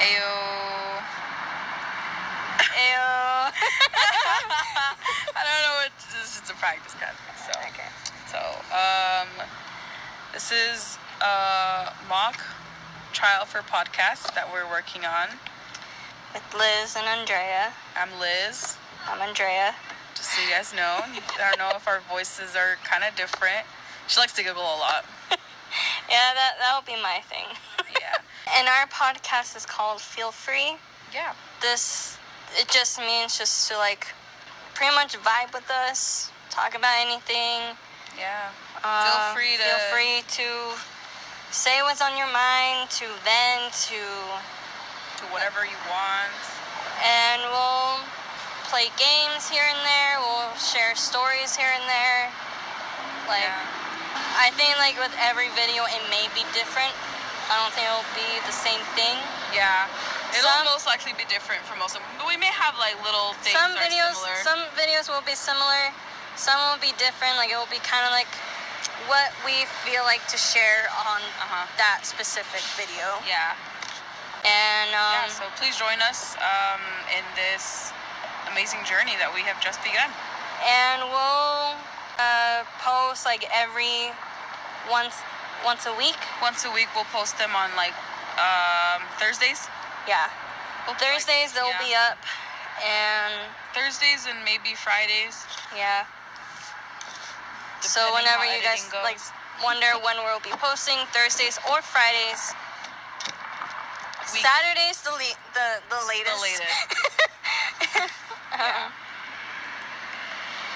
Ayo. Ayo. I don't know what. It's just a practice kind of thing. So. Okay. So, this is a mock trial for podcast that we're working on. With Liz and Andrea. I'm Liz. I'm Andrea. Just so you guys know. I don't know if our voices are kind of different. She likes to giggle a lot. Yeah, that'll be my thing. Yeah. And our podcast is called Feel Free. Yeah. It just means just to like pretty much vibe with us, talk about anything. Yeah. Feel free to say what's on your mind, to vent, to whatever you want. And we'll play games here and there. We'll share stories here and there. I think like with every video, it may be different. I don't think it'll be the same thing. Yeah. It'll most likely be different for most of them. But we may have like little things that are similar. Some videos will be similar. Some will be different. Like it will be kind of like what we feel like to share on that specific video. Yeah. And so please join us in this amazing journey that we have just begun. And we'll post like every once a week. Once a week we'll post them on like Thursdays. Yeah. Thursdays they'll be up, and Thursdays and maybe Fridays. Yeah. So whenever you guys like wonder when we'll be posting, Thursdays or Fridays. Saturday's the latest. The latest.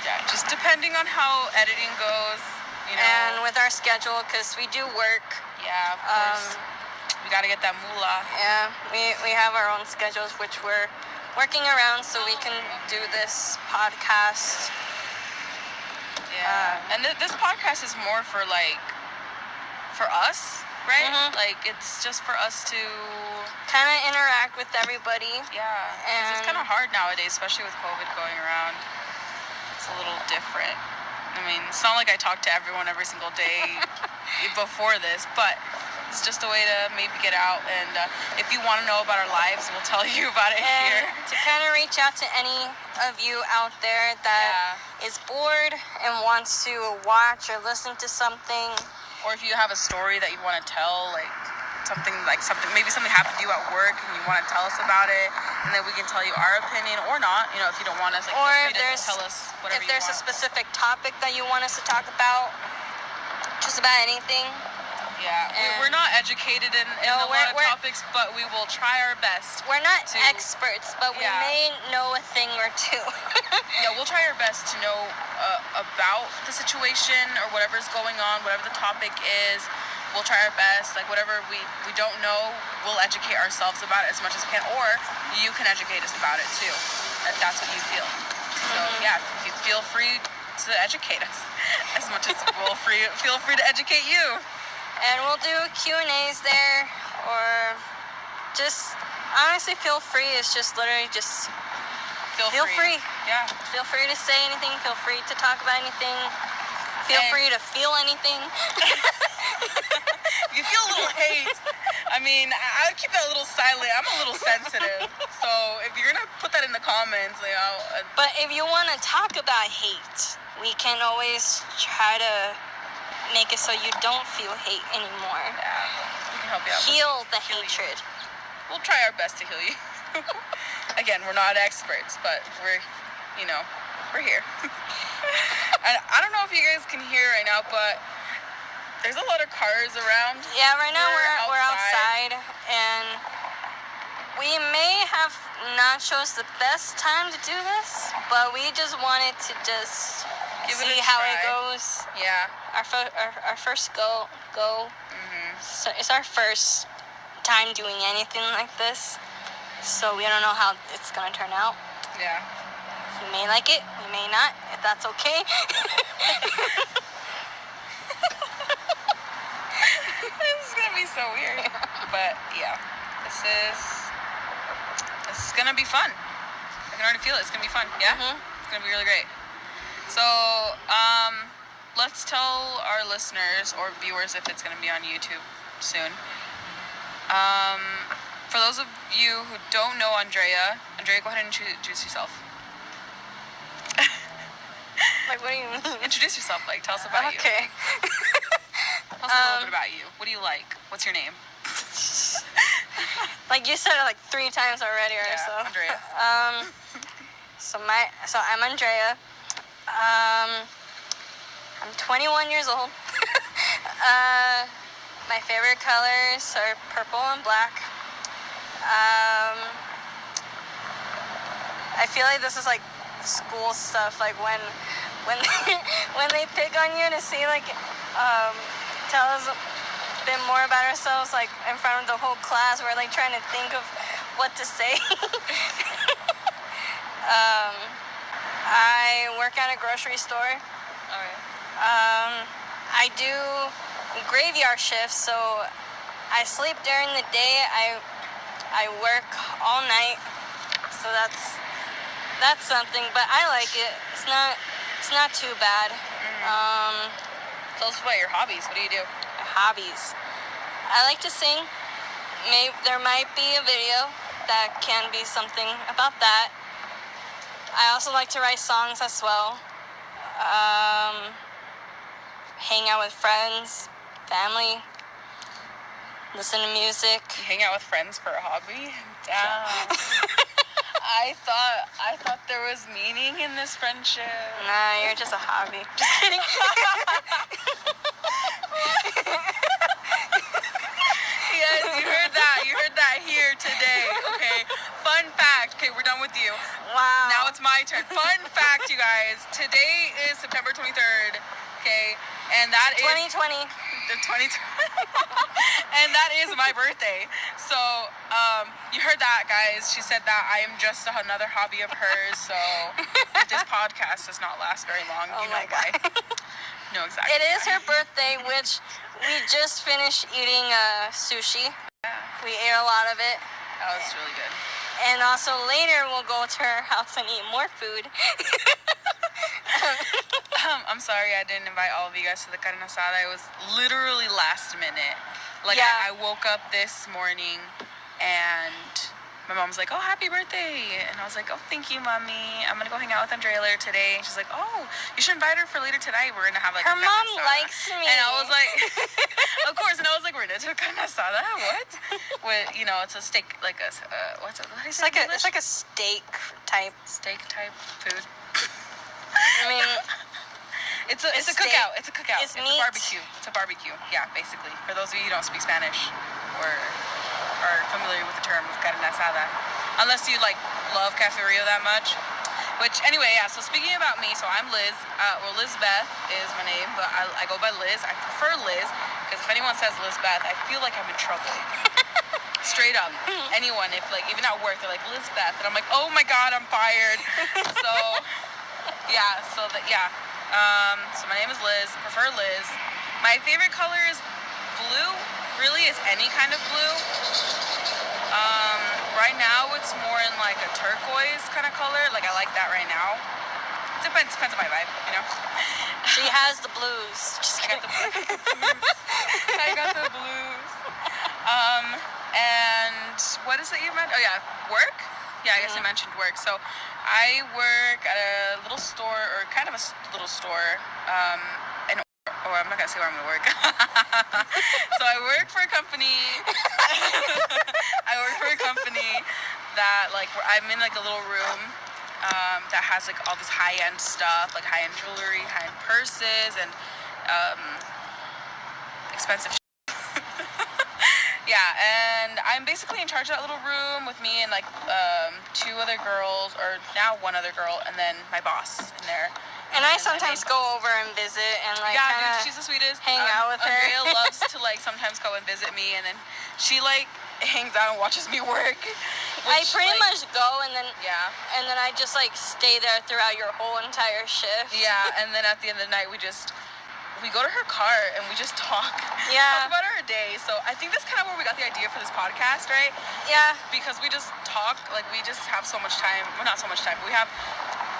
Yeah, just depending on how editing goes, you know. And with our schedule, because we do work. Yeah, of course. We gotta get that moolah. Yeah, we have our own schedules, which we're working around so we can do this podcast. Yeah, and this podcast is more for us, right? Mm-hmm. Like, it's just for us to kind of interact with everybody. Yeah, and it's kind of hard nowadays, especially with COVID going around. It's a little different. I mean, it's not like I talk to everyone every single day before this, but it's just a way to maybe get out. And if you want to know about our lives, we'll tell you about it here. To kind of reach out to any of you out there that is bored and wants to watch or listen to something. Or if you have a story that you want to tell, maybe something happened to you at work and you want to tell us about it, and then we can tell you our opinion or not. You know, if you don't want us, feel free to tell us whatever you want. If there's a specific topic that you want us to talk about, just about anything. Yeah, we're not educated in a lot of topics, but we will try our best. We're not experts, but we may know a thing or two. Yeah, we'll try our best to know about the situation or whatever's going on, whatever the topic is. We'll try our best. Like, whatever we don't know, we'll educate ourselves about it as much as we can, or you can educate us about it too. That's what you feel. So, you feel free to educate us as much as we'll feel free to educate you. And we'll do Q&As there, or just honestly feel free. It's just literally just feel free. Yeah. Feel free to say anything. Feel free to talk about anything. Feel free to feel anything. If you feel a little hate, I mean, I would keep that a little silent. I'm a little sensitive. So if you're going to put that in the comments, you know. But if you want to talk about hate, we can always try to make it so you don't feel hate anymore. Yeah, we can help you out. Heal the hatred. We'll try our best to heal you. Again, we're not experts, but we're here. And I don't know if you guys can hear right now, but there's a lot of cars around. Yeah, right now we're outside, and we may have not chose the best time to do this, but we just wanted to just see how it goes. Yeah. Our first go. Mm-hmm. So it's our first time doing anything like this, so we don't know how it's gonna turn out. Yeah. We may like it, we may not. If that's okay. This is gonna be so weird, but yeah, this is gonna be fun. I can already feel it. It's gonna be fun. Yeah. Mm-hmm. It's gonna be really great. So, let's tell our listeners or viewers, if it's going to be on YouTube soon, For those of you who don't know Andrea, go ahead and introduce yourself. Like, what do you mean? Introduce yourself. Like, tell us about you. Okay. Tell us a little bit about you. What do you like? What's your name? Like, you said it like 3 times already or so. Andrea. So I'm Andrea. I'm 21 years old. My favorite colors are purple and black. I feel like this is like school stuff, like when when they pick on you to see, like, tell us a bit more about ourselves, like in front of the whole class. We're like trying to think of what to say. I work at a grocery store. Okay. I do graveyard shifts, so I sleep during the day. I work all night, so that's something. But I like it. It's not too bad. Tell us about your hobbies. What do you do? Hobbies. I like to sing. Maybe there might be a video that can be something about that. I also like to write songs as well. Hang out with friends, family, listen to music. You hang out with friends for a hobby? Damn. I thought there was meaning in this friendship. Nah, you're just a hobby. Just kidding. Yes, you heard that here today. Okay. Fun fact. Okay, we're done with you. Wow. Now it's my turn. Fun fact, you guys. Today is September 23rd. Okay, and that 2020. The 2020. And that is my birthday. So, you heard that, guys. She said that I am just another hobby of hers. So, if this podcast does not last very long, Oh you know my God. why. No, exactly. It is her birthday, which we just finished eating sushi. Yeah. We ate a lot of it. That was really good. And also later we'll go to her house and eat more food. I'm sorry I didn't invite all of you guys to the carne asada. It was literally last minute. Like, Yeah. I woke up this morning and my mom was like, "Oh, happy birthday." And I was like, "Oh, thank you, Mommy. I'm going to go hang out with Andrea later today." And she's like, "Oh, you should invite her for later tonight. We're going to have like Her a carne mom asada." likes me. And I was like, of course. And I was like, "We're going to do a carne asada? What?" With, you know, it's a steak, like a, what do you say in It's English? like a steak type. Steak type food. I mean, It's a steak. cookout. It's a cookout. It's It's meat. a barbecue. It's a barbecue. Yeah, basically. For those of you who don't speak Spanish or are familiar with the term of carne asada, unless you like love Cafe Rio that much. Which, anyway, yeah. So speaking about me, so I'm Liz. Well, Lizbeth is my name, but I go by Liz. I prefer Liz because if anyone says Lizbeth, I feel like I'm in trouble. Straight up. Anyone, if like even at work, they're like Lizbeth, and I'm like, oh my God, I'm fired. So yeah. So my name is Liz. Prefer Liz. My favorite color is blue. Really, is any kind of blue. Right now it's more in like a turquoise kind of color. Like I like that right now. It depends on my vibe, you know. she has the blues. Just I got kidding. the blues. I got the blues. And what is it you mentioned? Oh yeah, work. Yeah, I guess I mentioned work. So I work at a little store, or kind of a little store. Or I'm not gonna say where I'm gonna work. So I work for a company. I work for a company that like I'm in like a little room that has like all this high-end stuff, like high-end jewelry, high-end purses, and expensive. Yeah, and I'm basically in charge of that little room with me and like 2 other girls, or now 1 other girl, and then my boss in there. And I sometimes go over and visit and like Yeah, kind of dude, she's the sweetest. hang out with her. Andrea loves to like sometimes go and visit me, and then she like hangs out and watches me work. I which, pretty like, much go and then I just like stay there throughout your whole entire shift. Yeah, and then at the end of the night we go to her car and we just talk. Yeah. Talk about our day. So I think that's kind of where we got the idea for this podcast, right? Yeah. Because we just talk, like we just have so much time. Well, not so much time, but we have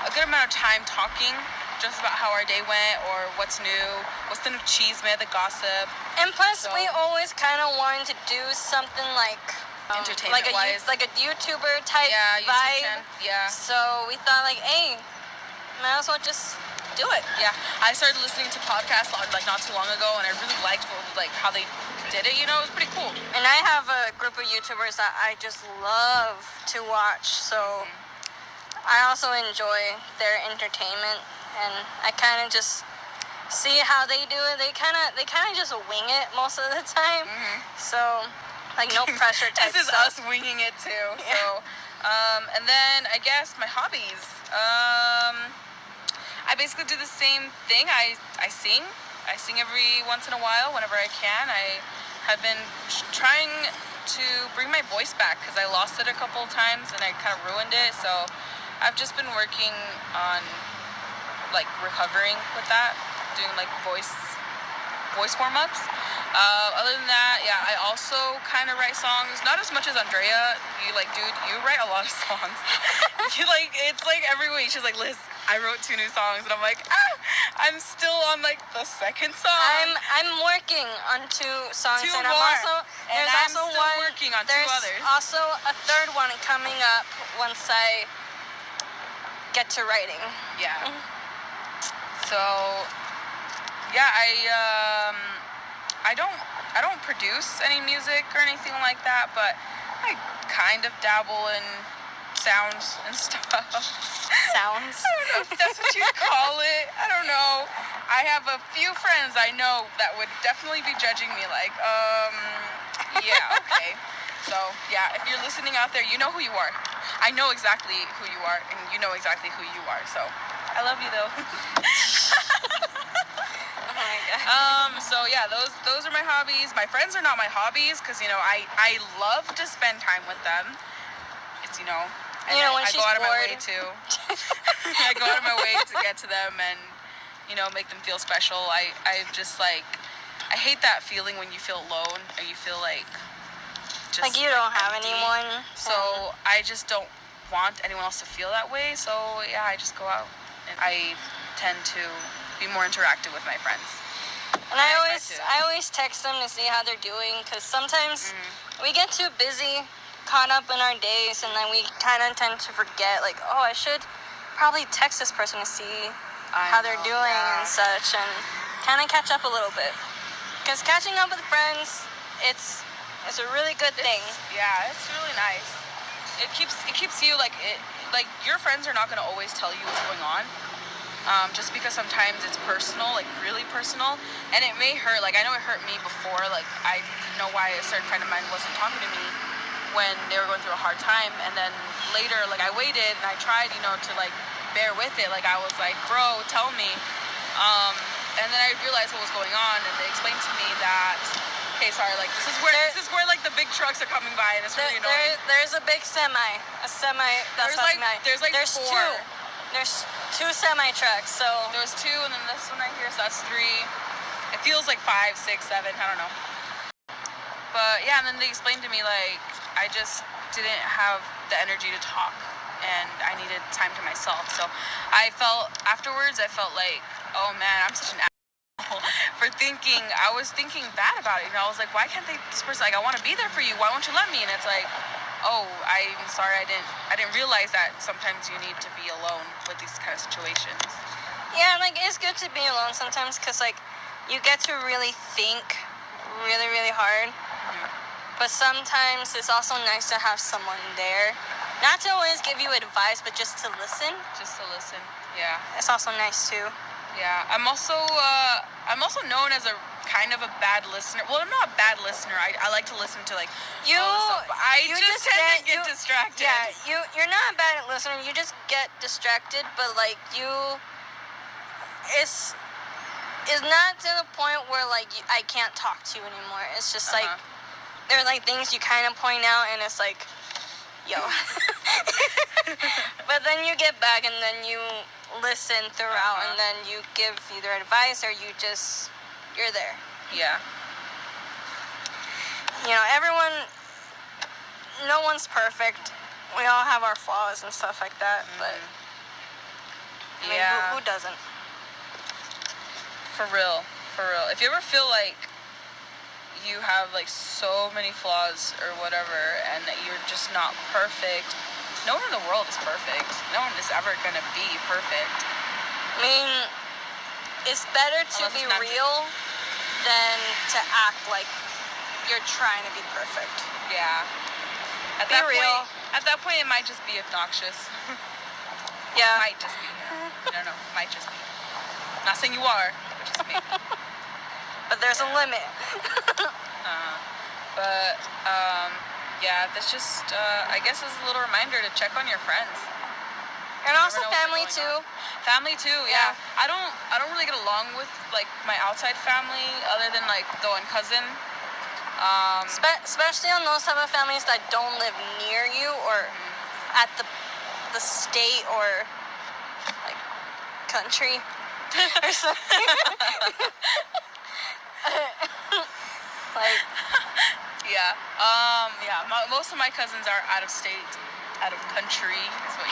a good amount of time talking just about how our day went, or what's new, what's the new chisme, the gossip. And plus, we always kind of wanted to do something like entertainment-wise. Like a YouTuber type YouTube vibe. channel. Yeah. So we thought like, hey, might as well just do it. Yeah. I started listening to podcasts like not too long ago, and I really liked how they did it. You know, it was pretty cool. And I have a group of YouTubers that I just love to watch. So I also enjoy their entertainment, and I kind of just see how they do it. They kind of just wing it most of the time. So like no pressure type This is stuff. us winging it too. Yeah. So, and then I guess my hobbies. I basically do the same thing. I sing. I sing every once in a while whenever I can. I have been trying to bring my voice back because I lost it a couple of times and I kind of ruined it. So I've just been working on like recovering with that, doing like voice warm-ups. Other than that, yeah, I also kind of write songs. Not as much as Andrea. Dude, you write a lot of songs. It's like every week she's like, Liz, I wrote 2 new songs, and I'm like, I'm still on like the second song. I'm working on 2 songs, 2 and more. I'm still working on 2 others. There's also a third one coming up once I get to writing. Yeah. So, yeah, I don't produce any music or anything like that, but I kind of dabble in sounds and stuff. Sounds? I don't know if that's what you'd call it. I don't know. I have a few friends I know that would definitely be judging me like, yeah, okay. So, yeah, if you're listening out there, you know who you are. I know exactly who you are, and you know exactly who you are, so I love you, though. Oh my God. So yeah, those are my hobbies. My friends are not my hobbies because, you know, I love to spend time with them. It's, you know, and you know, when I she's go out of my bored. way to I go out of my way to get to them and, you know, make them feel special. I just like, I hate that feeling when you feel alone or you feel like just like you don't have empty. anyone. So I just don't want anyone else to feel that way. So yeah, I just go out and I tend to be more interactive with my friends. And I always text them to see how they're doing, because sometimes we get too busy, caught up in our days, and then we kind of tend to forget, like, oh, I should probably text this person to see how they're doing and such, and kind of catch up a little bit. Because catching up with friends, it's a really good thing. It's really nice. It keeps you like your friends are not going to always tell you what's going on. Just because sometimes it's personal, like really personal, and it may hurt. Like I know it hurt me before. Like I didn't know why a certain friend of mine wasn't talking to me when they were going through a hard time, and then later, like I waited and I tried, you know, to like bear with it. Like I was like, bro, tell me. And then I realized what was going on, and they explained to me that, okay, sorry, like this is where like the big trucks are coming by, and it's really annoying. There's a big semi. That's there's like 4. There's 2 semi trucks, so there's 2, and then this one right here, so that's 3. It feels like 5, 6, 7, I don't know. But yeah, and then they explained to me like I just didn't have the energy to talk, and I needed time to myself. So I felt like, oh man, I'm such an asshole for thinking. I was thinking bad about it. You know, I was like, why can't this person, like, I want to be there for you. Why won't you let me? And it's like, oh, I'm sorry, I didn't realize that sometimes you need to be alone with these kind of situations. Yeah, like it's good to be alone sometimes, because like you get to really think really, really hard. But sometimes it's also nice to have someone there, not to always give you advice, but just to listen. Yeah, it's also nice too. Yeah, I'm also known as a kind of a bad listener. Well, I'm not a bad listener. I like to listen to like you. I just tend to get distracted. Yeah, you're not a bad listener. You just get distracted, but like it's not to the point where like I can't talk to you anymore. It's just like there are like things you kind of point out, and it's like, yo. But then you get back, and then you listen throughout, and then you give either advice or you're there. Yeah. You know, no one's perfect. We all have our flaws and stuff like that, but I mean, who doesn't? For real. If you ever feel like you have like so many flaws or whatever, and you're just not perfect. No one in the world is perfect. No one is ever gonna be perfect. I mean, it's better to be real than to act like you're trying to be perfect. Yeah. At that point, it might just be obnoxious. Yeah. Might just be. No. Might just be. Not saying you are, but just maybe. But there's a limit. Yeah, that's just, I guess it's a little reminder to check on your friends. And also family too. Family too, yeah. I don't really get along with, like, my outside family other than, like, the one cousin. Especially on those type of families that don't live near you or at the state or, like, country or something. Like... Yeah. Most of my cousins are out of state, out of country, is what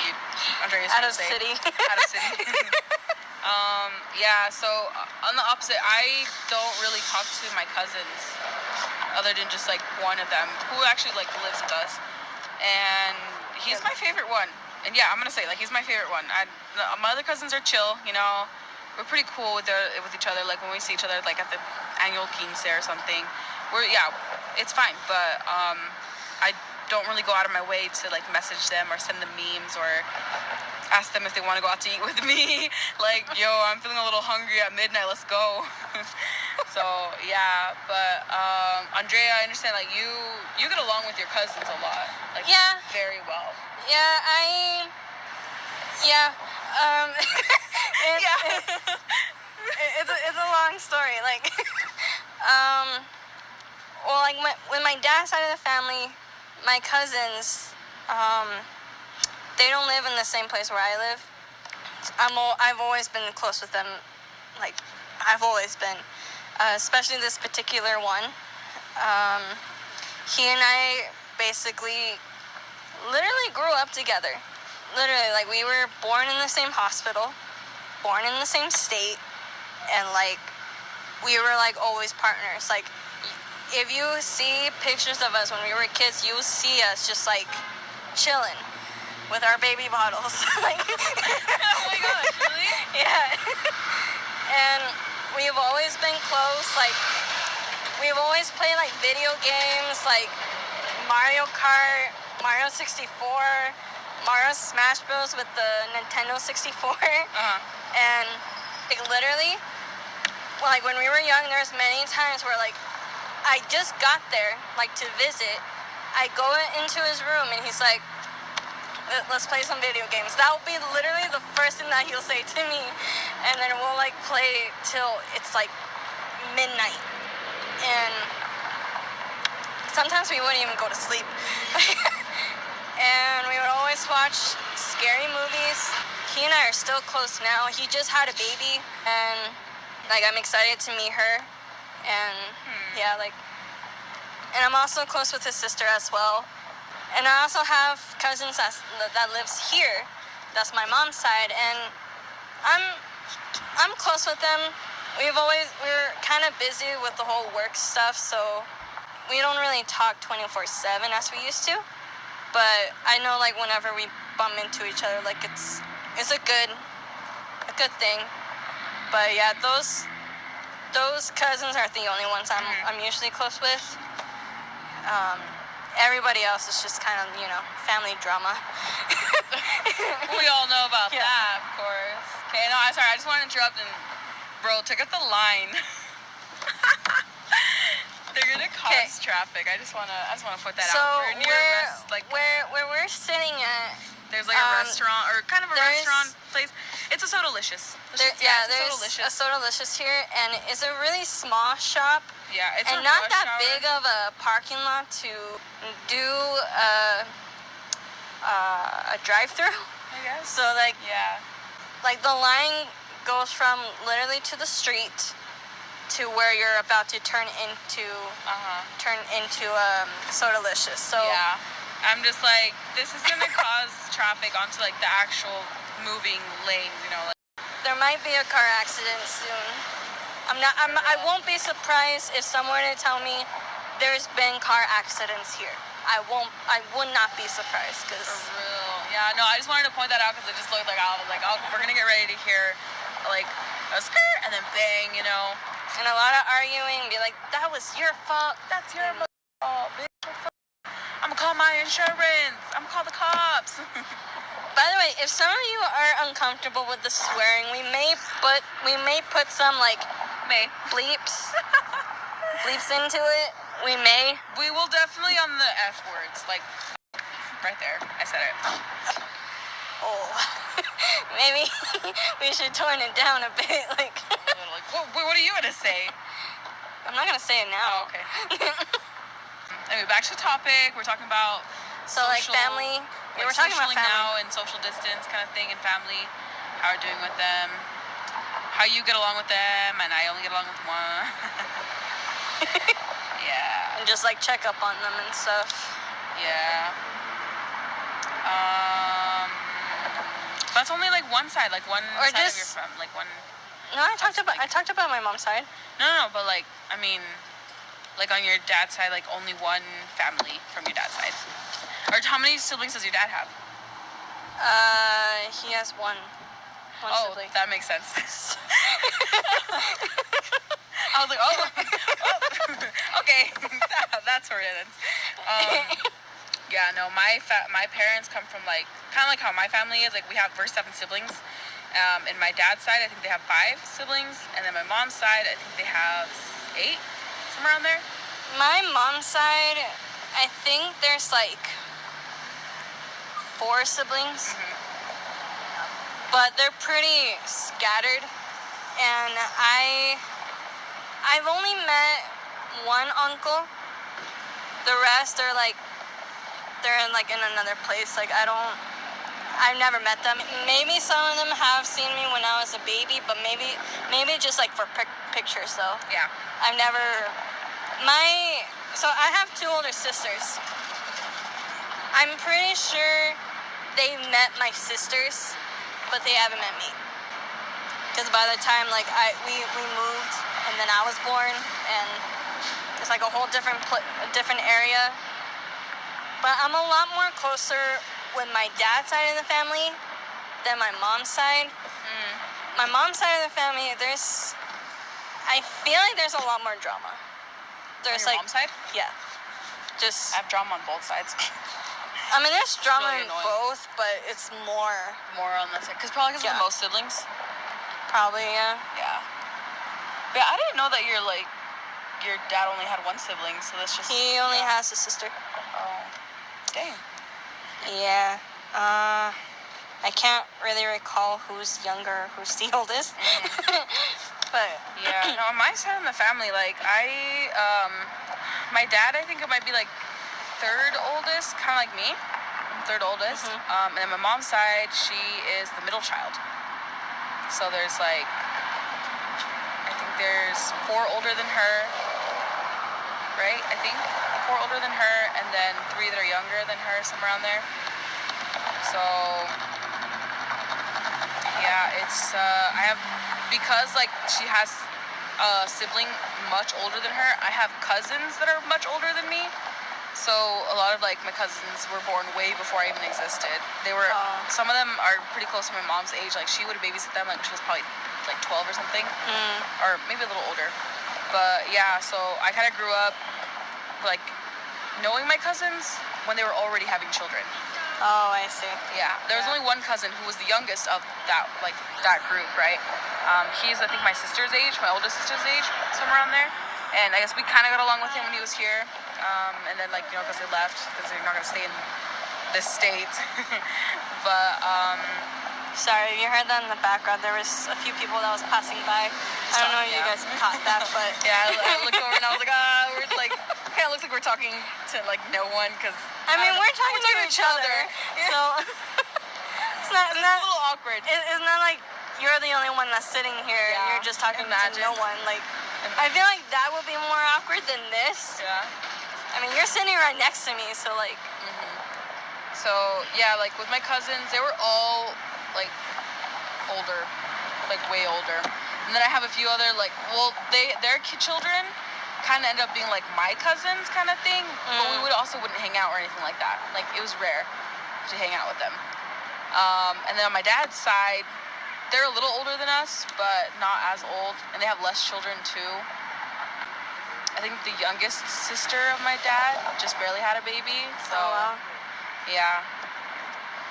Andrea's out of say. city. Out of city. Yeah, so on the opposite, I don't really talk to my cousins other than just, like, one of them who actually, like, lives with us. And he's my favorite one. And yeah, I'm going to say, like, he's my favorite one. My other cousins are chill, you know. We're pretty cool with each other. Like, when we see each other, like, at the annual quince or something, it's fine, but I don't really go out of my way to, like, message them or send them memes or ask them if they want to go out to eat with me. Like, yo, I'm feeling a little hungry at midnight, let's go. So yeah, but Andrea, I understand, like, you get along with your cousins a lot, like, very well. Yeah, it's a long story, like. Well, like, with my dad's side of the family, my cousins, they don't live in the same place where I live. I've always been close with them, like, I've always been, especially this particular one. He and I basically literally grew up together. Literally, like, we were born in the same hospital, born in the same state, and, like, we were, like, always partners. Like, if you see pictures of us when we were kids, you'll see us just, like, chilling with our baby bottles. Like, oh my gosh, really? Yeah. And we've always been close. Like, we've always played, like, video games, like Mario Kart, Mario 64, Mario Smash Bros. With the Nintendo 64. And, like, literally, like, when we were young, there's many times where, like, I just got there, like, to visit. I go into his room, and he's like, let's play some video games. That will be literally the first thing that he'll say to me. And then we'll, like, play till it's, like, midnight. And sometimes we wouldn't even go to sleep. And we would always watch scary movies. He and I are still close now. He just had a baby, and, like, I'm excited to meet her. And yeah, like, and I'm also close with his sister as well. And I also have cousins that lives here. That's my mom's side, and I'm close with them. We're kind of busy with the whole work stuff, so we don't really talk 24/7 as we used to. But I know, like, whenever we bump into each other, like, it's a good thing. But yeah, those cousins are the only ones I'm usually close with. Everybody else is just kind of, you know, family drama. We all know about that, of course. Okay, no, I'm sorry, I just want to interrupt and, bro, check out the line. They're gonna cause traffic. I just wanna put that out. We're near where we're sitting at. There's, like, a restaurant, or kind of a restaurant place. It's a Sodalicious. There's a Sodalicious here, and it's a really small shop. Yeah, it's and not that big of a parking lot to do a drive-through. I guess. So, like, like, the line goes from literally to the street to where you're about to turn into Sodalicious. So yeah. I'm just like, this is gonna cause traffic onto, like, the actual moving lanes, you know. Like, there might be a car accident soon. I won't be surprised if someone were to tell me there's been car accidents here. I would not be surprised, because... For real. Yeah, no, I just wanted to point that out because it just looked like, I was like, oh, we're going to get ready to hear, like, a skirt, and then bang, you know. And a lot of arguing, be like, that was your fault. That's your fault, bitch. I'm going to call my insurance. I'm going to call the cops. By the way, if some of you are uncomfortable with the swearing, we may put some, like, bleeps into it. We will definitely on the F words, like, right there. I said it. Oh. Maybe we should tone it down a bit, like. What are you gonna say? I'm not gonna say it now. Oh, okay. Anyway, back to the topic. We're talking about like family. Like we're talking about family now and social distance kind of thing, and family. How we're doing with them. How you get along with them, and I only get along with one. Yeah. And just like check up on them and stuff. Yeah. That's only like one side, like one or side just, of your family, like one. No, I talked about my mom's side. No, but like, I mean, like on your dad's side, like only one family from your dad's side. Or how many siblings does your dad have? He has one sibling. That makes sense. I was like, oh. Okay, that's where it ends. Yeah, no, my parents come from like kind of like how my family is. Like we're 7 siblings. In my dad's side, I think they have 5 siblings, and then my mom's side, I think they have 8, somewhere around there. My mom's side, I think there's like 4 siblings, but they're pretty scattered, and I've only met one uncle. The rest are like, they're in another place. Like I've never met them. Maybe some of them have seen me when I was a baby, but maybe just like for pictures though. Yeah. I've never, so I have 2 older sisters. I'm pretty sure they met my sisters, but they haven't met me. Because by the time we moved, and then I was born, and it's like a whole different area. But I'm a lot more closer with my dad's side of the family than my mom's side. My mom's side of the family, I feel like there's a lot more drama. There's on your mom's side? Yeah. I have drama on both sides. I mean, there's drama really in both, but it's more on that side. Probably because of the most siblings. Probably, yeah. Yeah. But I didn't know that your dad only had 1 sibling, so that's just... He only has a sister. Oh. Dang. Yeah. I can't really recall who's younger, who's the oldest. But... Yeah, no, on my side of the family, like, my dad, I think it might be, like, 3rd oldest, kind of like me. I'm 3rd oldest. And then my mom's side, she is the middle child. So there's, like, I think there's 4 older than her, right? I think 4 older than her, and then 3 that are younger than her, somewhere around there. So, yeah, it's, because, like, she has a sibling much older than her, I have cousins that are much older than me. So a lot of, like, my cousins were born way before I even existed. They were, some of them are pretty close to my mom's age. Like, she would have babysit them, like, she was probably, like, 12 or something. Or maybe a little older. But, yeah, so I kind of grew up, like, knowing my cousins when they were already having children. Oh, I see. Yeah. There was only one cousin who was the youngest of that, like, that group, right? He's, I think, my sister's age, my older sister's age, somewhere around there. And I guess we kind of got along with him when he was here. And then, like, you know, because they left, because they're not going to stay in this state. But, sorry, you heard that in the background. There was a few people that was passing by. I don't know if you guys caught that, but... Yeah, I looked over and I was like, we're, like, kind of looks like we're talking to, like, no one, because... I mean, we're talking to each other, yeah. so... it's not a little awkward. It's not like you're the only one that's sitting here and you're just talking to no one. Like, I feel like that would be more awkward than this. Yeah. I mean, you're sitting right next to me, so, like... So, yeah, like, with my cousins, they were all, like, older. Like, way older. And then I have a few other, like, well, their children kind of ended up being like my cousins kind of thing, but we wouldn't hang out or anything like that. Like, it was rare to hang out with them. And then on my dad's side, they're a little older than us, but not as old, and they have less children too. I think the youngest sister of my dad just barely had a baby, so yeah.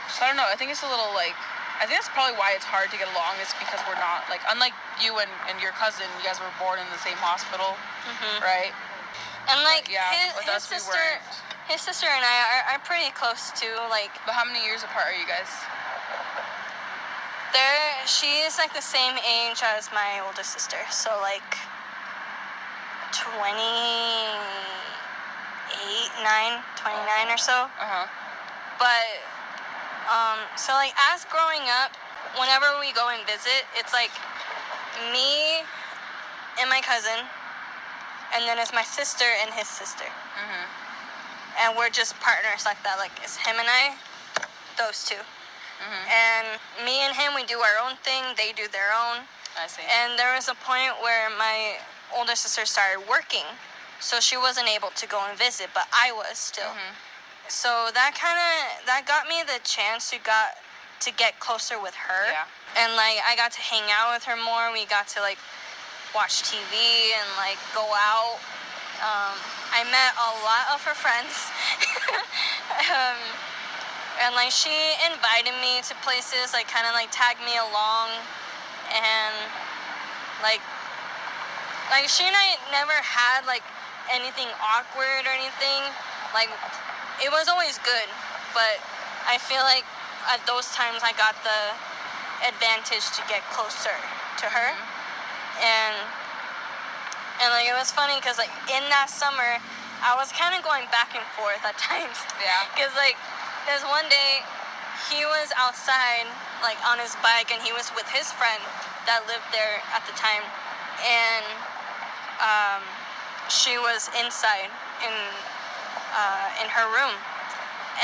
So I don't know, I think it's a little like, I think that's probably why it's hard to get along, is because we're not, like, unlike you and your cousin, you guys were born in the same hospital, right? And, like, his sister and I are pretty close, too, like... But how many years apart are you guys? She is, like, the same age as my oldest sister, so, like, 29 or so. But, so, like, as growing up, whenever we go and visit, it's, like, me and my cousin, and then it's my sister and his sister. And we're just partners like that. Like, it's him and I, those two. And me and him, we do our own thing. They do their own. I see. And there was a point where my older sister started working, so she wasn't able to go and visit, but I was still. So that got me the chance to get closer with her. Yeah. And, like, I got to hang out with her more. We got to, like, watch TV and, like, go out. I met a lot of her friends. And, like, she invited me to places, like, kind of, like, tagged me along. And, like, she and I never had, like, anything awkward or anything. Like, it was always good. But I feel like at those times I got the advantage to get closer to her. And like, it was funny because, like, in that summer, I was kind of going back and forth at times. Yeah. Because, like, there's one day, he was outside, like, on his bike, and he was with his friend that lived there at the time. And she was inside in her room.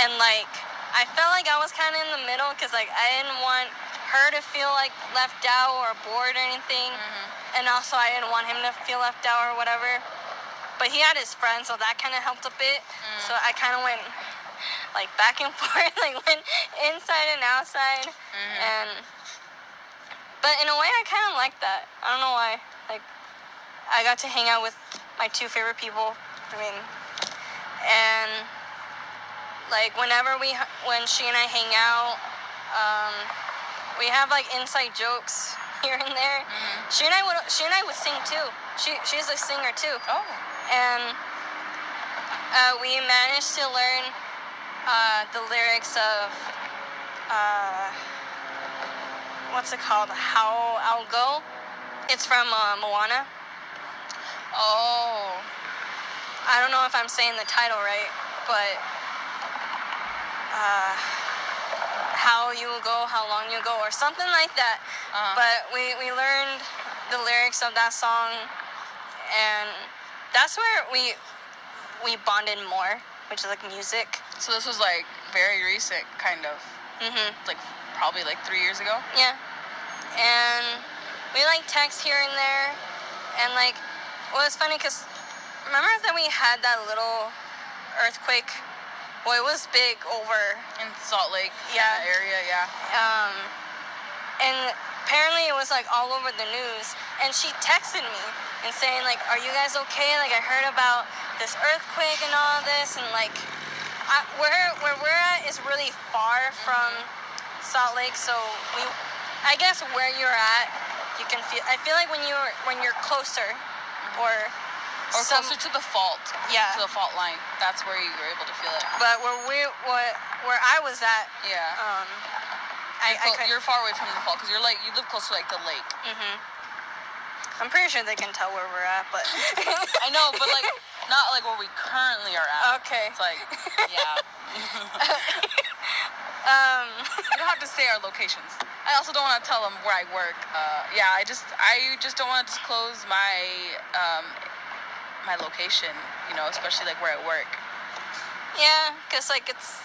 And, like, I felt like I was kind of in the middle because, like, I didn't want her to feel, like, left out or bored or anything. And also I didn't want him to feel left out or whatever. But he had his friends, so that kind of helped a bit. So I kind of went, like, back and forth, like, went inside and outside. But in a way, I kind of liked that. I don't know why. Like, I got to hang out with my two favorite people. I mean, and, like, when she and I hang out, we have, like, inside jokes here and there. She and I would sing too. She's a singer too. Oh. And we managed to learn the lyrics of what's it called? How I'll Go. It's from Moana. Oh. I don't know if I'm saying the title right, but how you will go, how long you go, or something like that. But we learned the lyrics of that song, and that's where we bonded more, which is, like, music. So this was, like, very recent, kind of. Like, probably, like, 3 years ago? Yeah. And we, like, text here and there, and, like, well, it's funny because remember that we had that little earthquake? Well, it was big over in Salt Lake, that area, yeah. And apparently it was, like, all over the news. And she texted me and saying, like, are you guys okay? Like, I heard about this earthquake and all this. And, like, where we're at is really far from Salt Lake. So I guess where you're at, you can feel. I feel like when you're closer, or closer to the fault. Yeah. To the fault line. That's where you were able to feel it. But where I was at. Yeah. You're far away from the fault because you live close to, like, the lake. I'm pretty sure they can tell where we're at, but I know, but, like, not like where we currently are at. Okay. It's like, yeah. You don't have to say our locations. I also don't want to tell them where I work. I just don't want to disclose my my location, you know, especially, like, where I work. Yeah, because, like, it's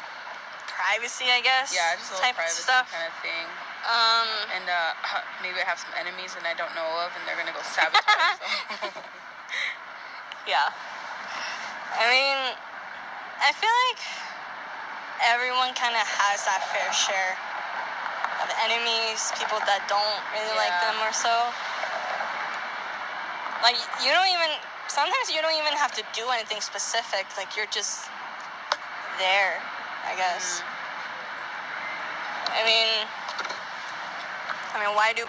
privacy, I guess. Yeah, just a little privacy stuff. kind of thing. And maybe I have some enemies and I don't know of, and they're gonna go sabotage. So. Yeah. I mean, I feel like everyone kind of has that fair share of enemies, people that don't really like them or so. Like, sometimes you don't even have to do anything specific. Like, you're just there, I guess. I mean, why do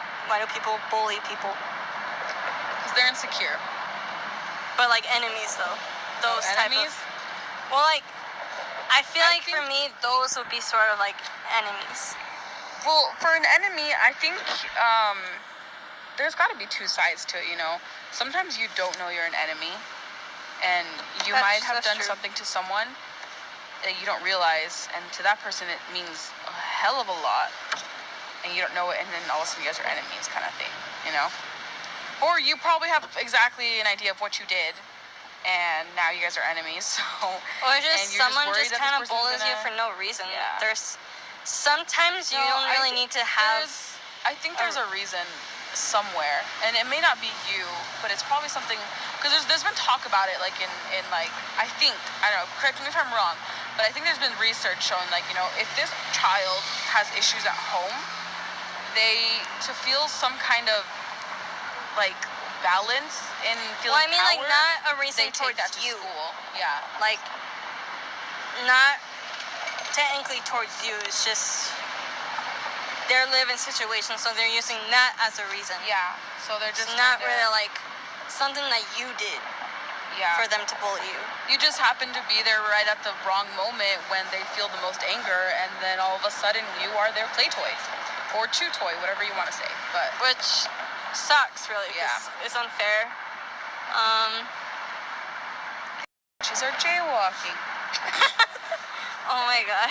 people bully people? Because they're insecure. But, like, enemies, though. Those enemies? Well, like, I feel like for me, those would be sort of like enemies. Well, for an enemy, I think there's got to be two sides to it, you know. Sometimes you don't know you're an enemy, and you might have done something to someone that you don't realize, and to that person it means a hell of a lot, and you don't know it, and then all of a sudden you guys are enemies, kind of thing, you know. Or you probably have exactly an idea of what you did, and now you guys are enemies. So, or just someone just kind of bullies you for no reason. Yeah. There's sometimes you don't really need to have. I think there's a reason somewhere, and it may not be you, but it's probably something, because there's been talk about it, like in like, I don't know, correct me if I'm wrong, but I think there's been research showing, like, you know, if this child has issues at home, to feel some kind of like balance in feeling well, I mean, power, like, not a reason they take towards that to you. School. Yeah. Like, not technically towards you. It's just their living situation, so they're using that as a reason. Yeah. So they're just it's not really like something that you did. Yeah. For them to bully you. You just happen to be there right at the wrong moment when they feel the most anger, and then all of a sudden you are their play toy or chew toy, whatever you want to say. But which sucks, really. Yeah. It's unfair. She's our jaywalking. Oh my god.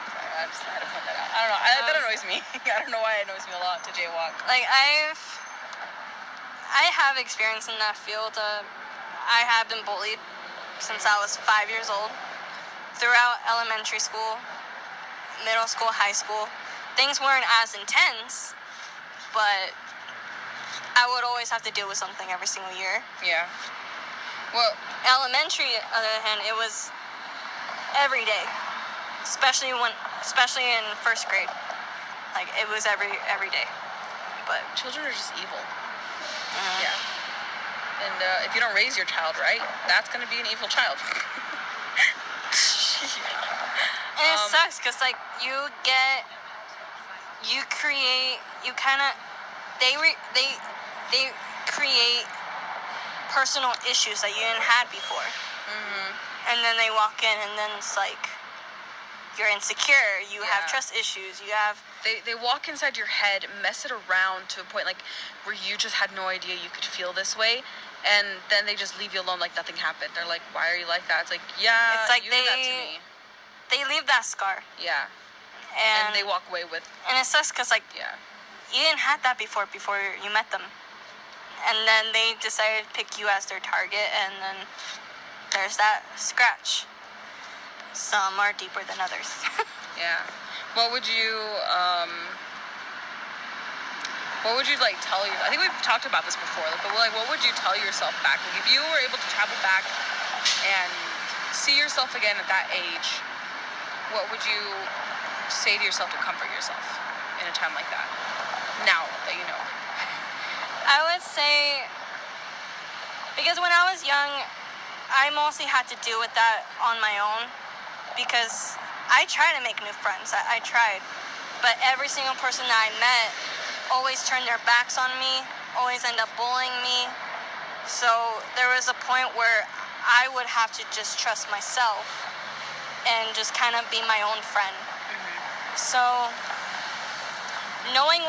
Sorry, I just had to point that out. I don't know. That annoys me. I don't know why it annoys me a lot to jaywalk. Like, I have experience in that field. I have been bullied since I was 5 years old. Throughout elementary school, middle school, high school. Things weren't as intense, but I would always have to deal with something every single year. Yeah. Well, elementary, on the other hand, it was every day, especially in first grade. Like, it was every day. But children are just evil. Yeah. And if you don't raise your child right, that's going to be an evil child. Yeah. And it sucks because, like, they create personal issues that you didn't have before. And then they walk in, and then it's like, you're insecure, you have trust issues, you have... They walk inside your head, mess it around to a point, like, where you just had no idea you could feel this way, and then they just leave you alone like nothing happened. They're like, why are you like that? It's like, yeah, it's like you did that to me. They leave that scar. Yeah. And they walk away with... And it sucks because, like, you didn't have that before you met them. And then they decided to pick you as their target, and then there's that scratch. Some are deeper than others. Yeah. What would you like tell you? I think we've talked about this before. Like, but like, what would you tell yourself back? Like, if you were able to travel back and see yourself again at that age, what would you say to yourself to comfort yourself in a time like that? Now that you know. I would say, because when I was young, I mostly had to deal with that on my own, because I tried to make new friends. I tried, but every single person that I met always turned their backs on me, always end up bullying me. So there was a point where I would have to just trust myself and just kind of be my own friend. So knowing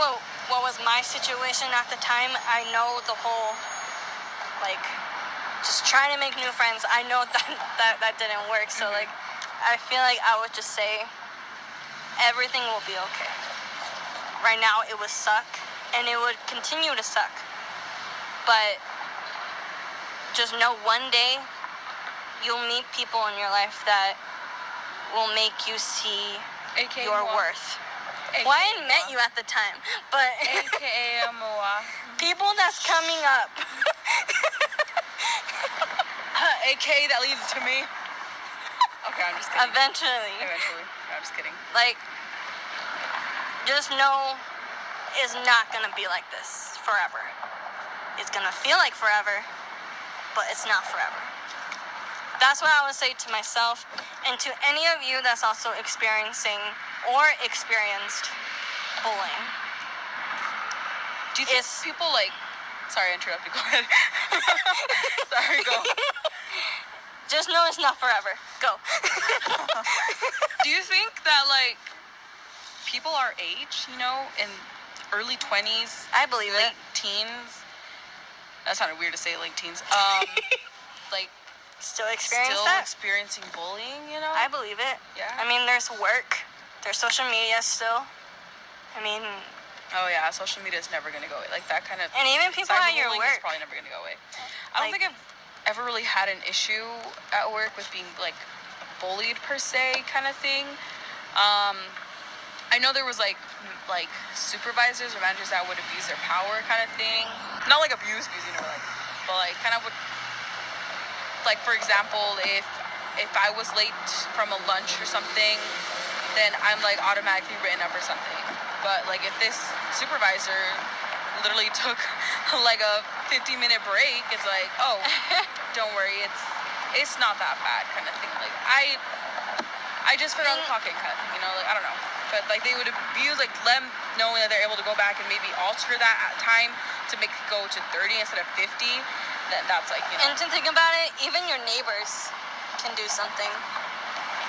what was my situation at the time, I know the whole, like, just trying to make new friends. I know that didn't work. So like, I feel like I would just say everything will be okay. Right now it would suck, and it would continue to suck, but just know one day you'll meet people in your life that will make you see AKA your Moa. worth. AKA Well, I hadn't met you at the time, but AKA Moa. people that's coming up. AK that leads to me. Okay, I'm just kidding. Eventually. I'm just kidding. Like, just know it's not gonna be like this forever. It's gonna feel like forever, but it's not forever. That's what I would say to myself and to any of you that's also experiencing or experienced bullying. Do you think people like... Sorry, I interrupted. Go ahead. Sorry, go. Just know it's not forever. Go. Do you think that, like, people our age, you know, in early 20s... I believe late teens... That sounded weird to say, late teens. Like... Still experiencing bullying, you know? I believe it. Yeah. I mean, there's work. There's social media still. I mean... Oh, yeah. Social media is never going to go away. Like, that kind of... And even people at your work. is probably never going to go away. I don't think I've ever really had an issue at work with being, like, bullied, per se, kind of thing. I know there was, like supervisors or managers that would abuse their power, kind of thing. Not, like, abuse, you know, like... But, like, kind of would... Like, for example, if I was late from a lunch or something, then I'm, like, automatically written up or something. But, like, if this supervisor literally took, like, a 50-minute break, it's like, oh, don't worry, it's not that bad, kind of thing. Like, I just forgot the clocking, kind of thing, you know? Like, I don't know. But, like, they would abuse, like, them knowing that they're able to go back and maybe alter that time to make it go to 30 instead of 50. Then that's, like, you know. And to think about it, even your neighbors can do something.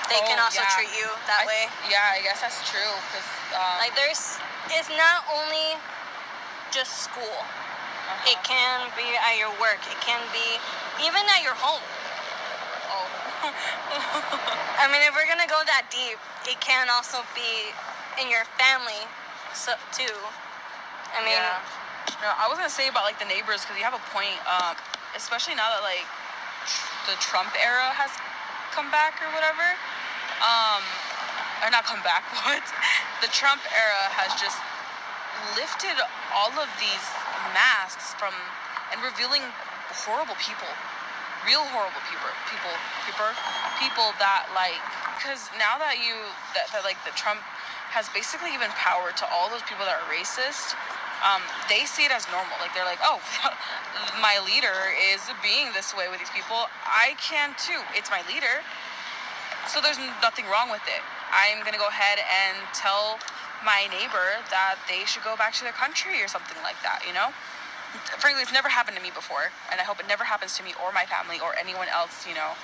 They can also treat you that way. Yeah, I guess that's true. Cause, like, it's not only just school. It can be at your work. It can be even at your home. Oh. I mean, if we're going to go that deep, it can also be in your family, too. I mean... Yeah. No, I was going to say about, like, the neighbors, because you have a point, especially now that, like, the Trump era has come back or whatever. Or not come back, but the Trump era has just lifted all of these masks from and revealing horrible people, real horrible people that, like, because now that like the Trump has basically given power to all those people that are racist. They see it as normal. Like, they're like, oh, my leader is being this way with these people. I can too. It's my leader. So there's nothing wrong with it. I'm going to go ahead and tell my neighbor that they should go back to their country or something like that, you know? Frankly, it's never happened to me before, and I hope it never happens to me or my family or anyone else, you know?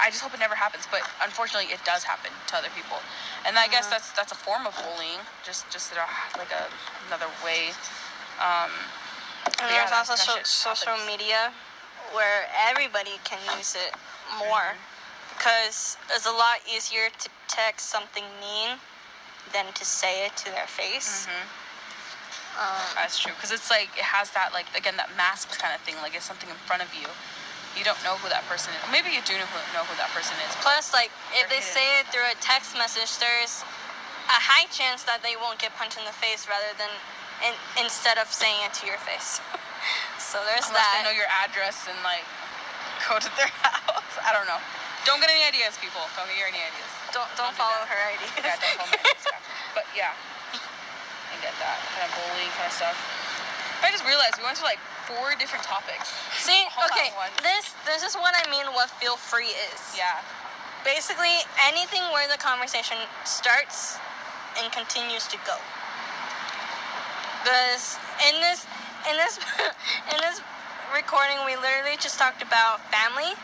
I just hope it never happens, but unfortunately it does happen to other people. And I guess that's a form of bullying, just like another way. And there's also social media where everybody can use it more. Because it's a lot easier to text something mean than to say it to their face. That's true. Because it's like, it has that, like, again, that mask kind of thing. Like, it's something in front of you. You don't know who that person is. Maybe you do know who that person is. Plus, like, if they say it through a text message, there's a high chance that they won't get punched in the face rather than instead of saying it to your face. So there's Unless that. they know your address and, like, go to their house. I don't know. Don't get any ideas, people. Don't get any ideas. Don't follow her ideas. Yeah, don't follow my ideas. Yeah. But yeah, I get that kind of bullying kind of stuff. But I just realized we went to like 4 different topics. See, okay, this is what I mean. What feel free is. Yeah. Basically, anything where the conversation starts and continues to go. Because in this in this recording, we literally just talked about family.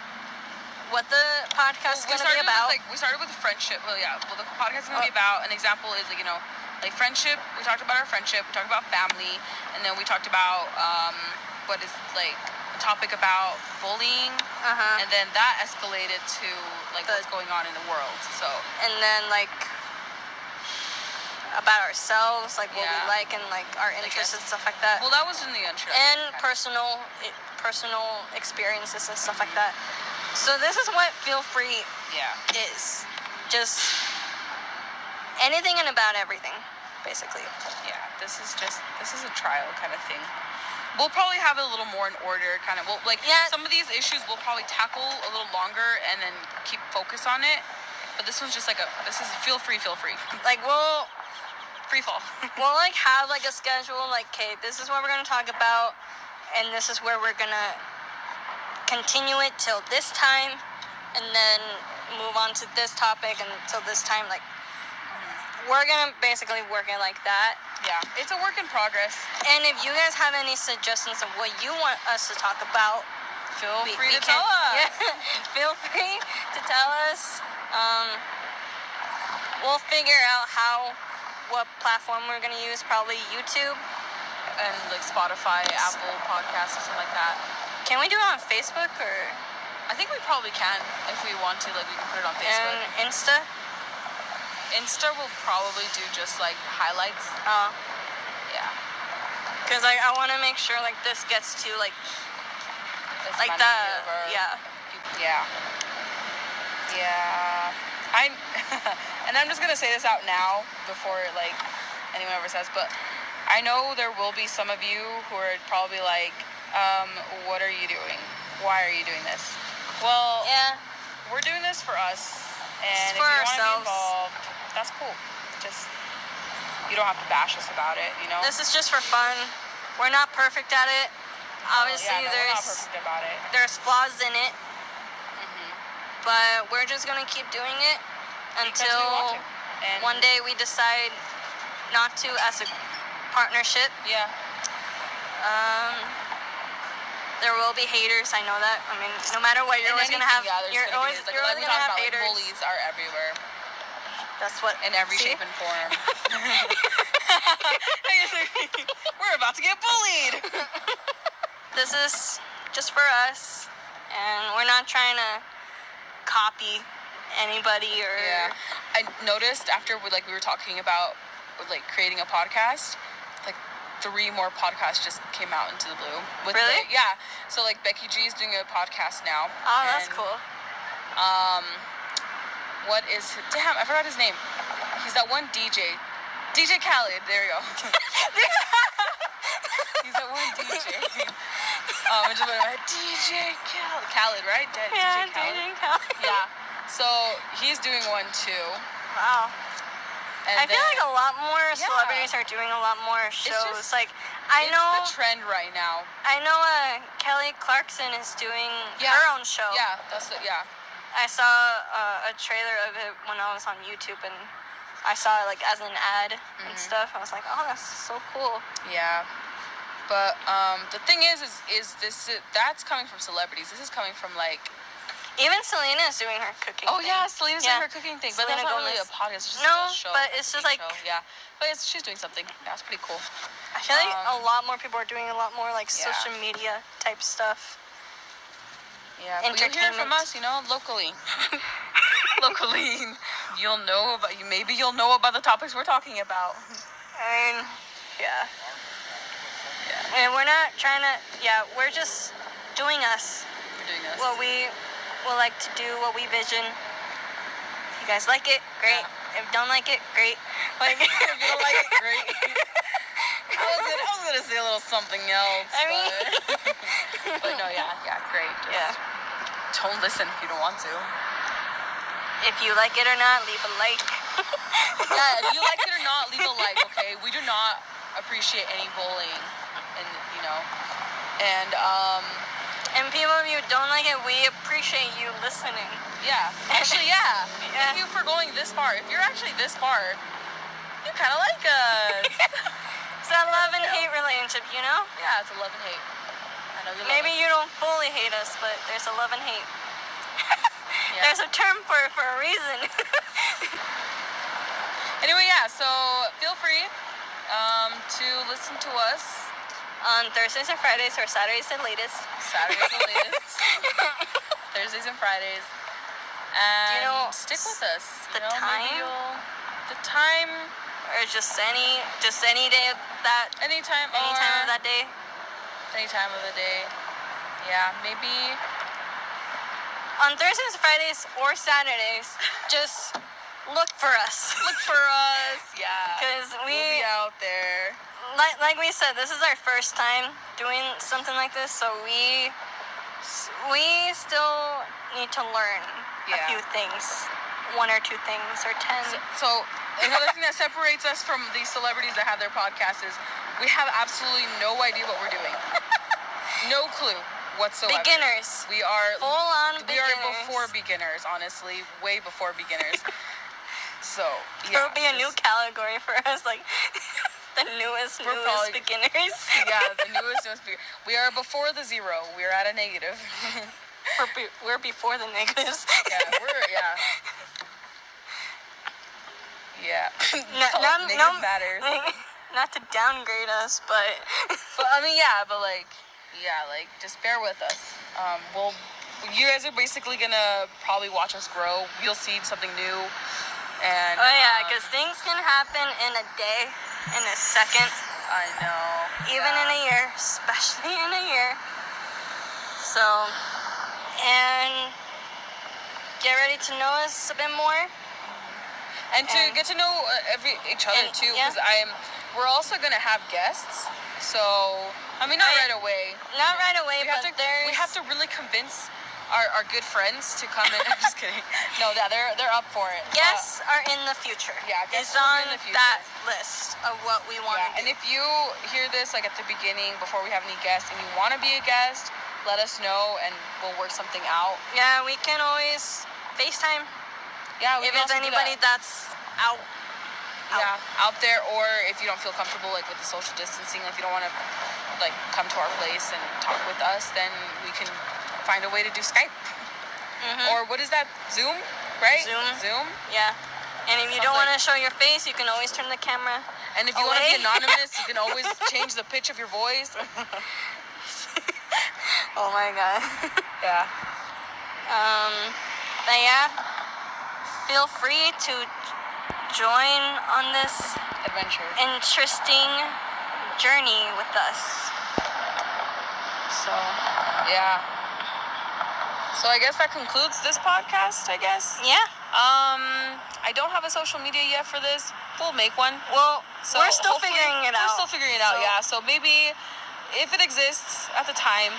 What the podcast is going to be about. We started with friendship. Well, yeah. Well, the podcast is going to be about, an example is, like, you know, like friendship. We talked about our friendship. We talked about family. And then we talked about, what is, like, a topic about bullying. And then that escalated to, like, what's going on in the world. So. And then, like, about ourselves, like, what we like and, like, our interests and stuff like that. Well, that was in the intro. And personal experiences and stuff like that. So this is what Feel Free is. Just anything and about everything, basically. Yeah, this is a trial kind of thing. We'll probably have it a little more in order, kind of. Well, like, Yeah. some of these issues we'll probably tackle a little longer and then keep focus on it. But this one's just like this is feel free. Like, we'll Free fall. we'll, like, have, like, a schedule, like, okay, this is what we're going to talk about, and this is where we're going to continue it till this time, and then move on to this topic until this time. Like, we're gonna basically work it like that. Yeah, it's a work in progress. And if you guys have any suggestions of what you want us to talk about, feel free to tell us. Yeah, feel free to tell us. We'll figure out what platform we're gonna use. Probably YouTube and like Spotify, Apple Podcasts, or something like that. Can we do it on Facebook or? I think we probably can if we want to. Like, we can put it on Facebook. And Insta. Insta will probably do just like highlights. Oh. Yeah. Cause like I want to make sure like this gets to like Yeah. And I'm just gonna say this out now before like anyone ever says, but I know there will be some of you who are probably like, what are you doing? Why are you doing this? Well, yeah, we're doing this for us, and it's if for you want to be ourselves. involved, that's cool. Just, you don't have to bash us about it, you know? This is just for fun. We're not perfect at it. Obviously, we're not perfect about it. there's flaws in it, but we're just gonna keep doing it until one day we decide not to as a partnership. Yeah. There will be haters. I know that. I mean, no matter what, you're always gonna have. You're always gonna have haters. Bullies are everywhere. That's what. In every shape and form. We're about to get bullied. This is just for us, and we're not trying to copy anybody or. Yeah. I noticed after we were talking about like creating a podcast, like 3 more podcasts just came out into the blue. Really? Yeah. So like Becky G is doing a podcast now. Oh, that's cool. What is damn? I forgot his name. He's that one DJ. DJ Khaled. There you go. He's that one DJ. I just went right, DJ Khaled, right? Yeah, DJ Khaled. Yeah. So he's doing one too. Wow. And I feel like a lot more celebrities are doing a lot more shows. It's the trend right now. I know Kelly Clarkson is doing her own show. Yeah, I saw a trailer of it when I was on YouTube, and I saw it like as an ad and stuff. I was like, oh, that's so cool. Yeah. But the thing is that's coming from celebrities. This is coming from like. Even Selena is doing her cooking thing. Oh, yeah, Selena's doing her cooking thing. But that's not really a podcast. It's just a show. But it's just like... Show. Yeah. But she's doing something. That's pretty cool. I feel like a lot more people are doing a lot more like social media type stuff. Yeah, but you'll hear from us, locally. Locally. You'll know about... Maybe you'll know about the topics we're talking about. I mean, yeah. And we're not trying to... Yeah, we're just doing us. We're doing us. What we... We'll like to do what we vision. If you guys like it, great. Yeah. If you don't like it, great. Like, if you don't like it, great. I was gonna say a little something else. But no, great. Just don't listen if you don't want to. If you like it or not, leave a like. Yeah, if you like it or not, leave a like. Okay, we do not appreciate any bullying, And people, if you don't like it, we appreciate you listening. Yeah. Actually, yeah. Thank you for going this far. If you're actually this far, you kind of like us. It's a love and hate relationship, Yeah, it's a love and hate. I know you love Maybe us. you don't fully hate us, but there's a love and hate. Yeah. There's a term for it for a reason. Anyway, so feel free to listen to us. On Thursdays and Fridays, or Saturdays at latest. Thursdays and Fridays. And stick with us. The time? The time. Or just any day of that. Any time of that day. Any time of the day. Yeah, maybe. On Thursdays, Fridays, or Saturdays, just look for us. Look for us. Yeah. Because we'll be out there. Like we said, this is our first time doing something like this, so we still need to learn a few things. 1 or 2 things, or 10. So another thing that separates us from these celebrities that have their podcasts is we have absolutely no idea what we're doing. No clue whatsoever. Beginners. We are full-on beginners. We are before beginners, honestly. Way before beginners. So, there will be a new category for us, like the newest beginners. Yeah, the newest beginners. We are before the zero. We're at a negative. We're before the negatives. Yeah. Negative matters. Not to downgrade us, but I mean, just bear with us. You guys are basically gonna probably watch us grow. You'll see something new, and because things can happen in a day, in a second. I know. Even in a year, especially in a year. So, and get ready to know us a bit more. And to get to know each other too, because we're also gonna have guests. So I mean, not right away. Not right away, but we have to really convince our good friends to come in. I'm just kidding. No, they're up for it. Guests are in the future. Yeah, guests it's are on in the future. that list of what we want to do. And if you hear this like at the beginning before we have any guests, and you want to be a guest, let us know and we'll work something out. Yeah, we can always FaceTime. Yeah, if it's anybody that's out there, or if you don't feel comfortable like with the social distancing, if you don't want to like come to our place and talk with us, then we can find a way to do Skype. Or what is that? Zoom, right? Zoom. Yeah. And if you don't want to show your face, you can always turn the camera. And if you want to be anonymous, you can always change the pitch of your voice. Oh my god. Yeah. But yeah, feel free to join on this interesting journey with us. So, yeah. So I guess that concludes this podcast, I guess. Yeah. I don't have a social media yet for this. We'll make one. Well, we're still figuring it out. We're still figuring it out, yeah. So maybe if it exists at the time,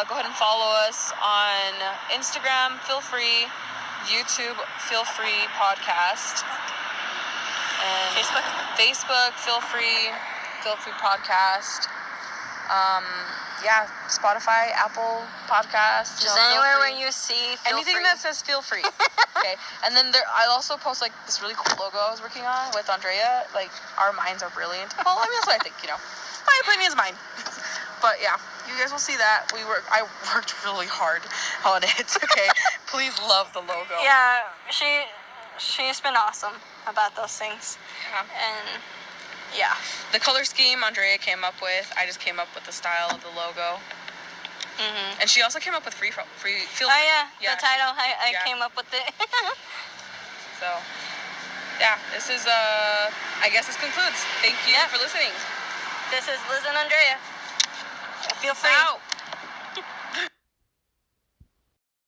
go ahead and follow us on Instagram, feel free, YouTube, feel free podcast, and Facebook, feel free podcast. Spotify, Apple Podcast. Just anywhere where you see anything that says feel free. Okay. And then I also post like this really cool logo I was working on with Andrea. Like, our minds are brilliant. Well, I mean, that's what I think, My opinion is mine. But yeah, you guys will see that. I worked really hard on it. Okay. Please love the logo. Yeah, she's been awesome about those things. Yeah. And yeah. The color scheme Andrea came up with. I just came up with the style of the logo. And she also came up with feel free. The title. I came up with it. So, yeah, this is, I guess this concludes. Thank you for listening. This is Liz and Andrea. Feel free. Out.